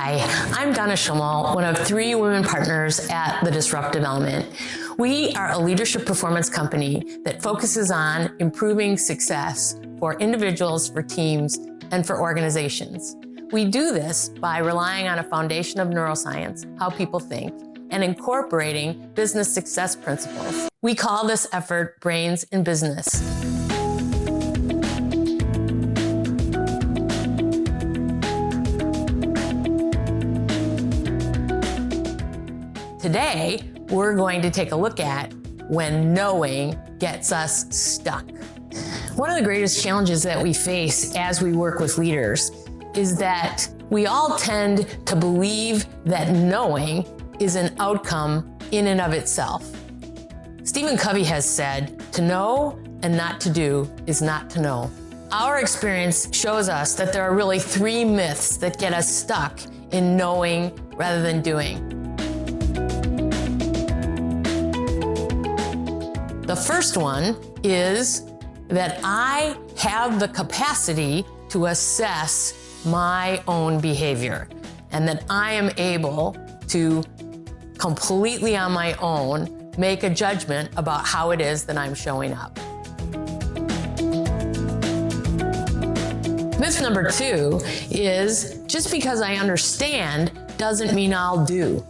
Hi, I'm Donna Schimmel, one of 3 women partners at the Disruptive Element. We are a leadership performance company that focuses on improving success for individuals, for teams, and for organizations. We do this by relying on a foundation of neuroscience, how people think, and incorporating business success principles. We call this effort Brains in Business. Today, we're going to take a look at when knowing gets us stuck. One of the greatest challenges that we face as we work with leaders is that we all tend to believe that knowing is an outcome in and of itself. Stephen Covey has said, "To know and not to do is not to know." Our experience shows us that there are really 3 myths that get us stuck in knowing rather than doing. The first one is that I have the capacity to assess my own behavior and that I am able to completely on my own make a judgment about how it is that I'm showing up. Myth number 2 is just because I understand doesn't mean I'll do.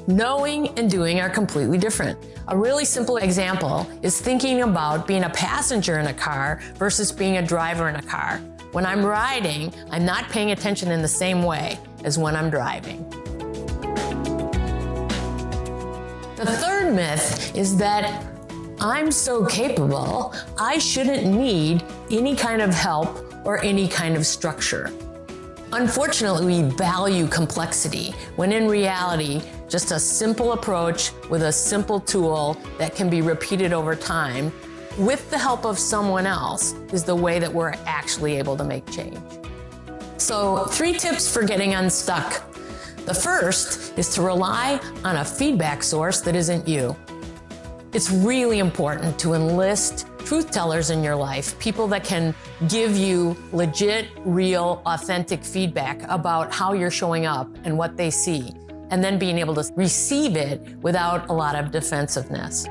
Knowing and doing are completely different. A really simple example is thinking about being a passenger in a car versus being a driver in a car. When I'm riding, I'm not paying attention in the same way as when I'm driving. The third myth is that I'm so capable, I shouldn't need any kind of help or any kind of structure. Unfortunately, we value complexity, when in reality, just a simple approach with a simple tool that can be repeated over time with the help of someone else is the way that we're actually able to make change. So 3 tips for getting unstuck. The first is to rely on a feedback source that isn't you. It's really important to enlist truth tellers in your life, people that can give you legit, real, authentic feedback about how you're showing up and what they see, and then being able to receive it without a lot of defensiveness.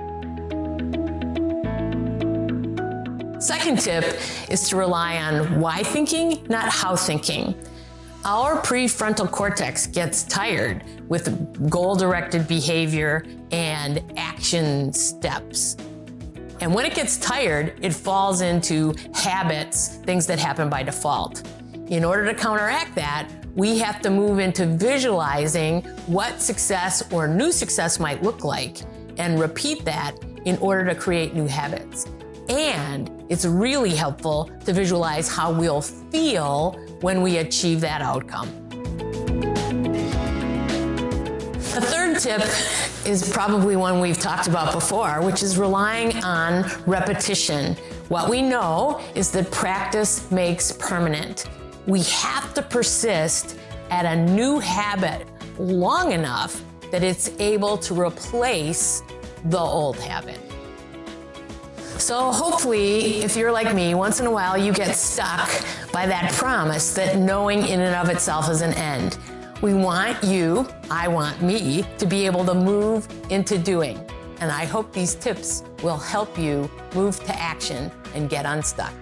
Second tip is to rely on why thinking, not how thinking. Our prefrontal cortex gets tired with goal-directed behavior and action steps. And when it gets tired, it falls into habits, things that happen by default. In order to counteract that, we have to move into visualizing what success or new success might look like and repeat that in order to create new habits. And it's really helpful to visualize how we'll feel when we achieve that outcome. The third tip is probably one we've talked about before, which is relying on repetition. What we know is that practice makes permanent. We have to persist at a new habit long enough that it's able to replace the old habit. So hopefully, if you're like me, once in a while you get stuck by that promise that knowing in and of itself is an end. We want you, I want me, to be able to move into doing. And I hope these tips will help you move to action and get unstuck.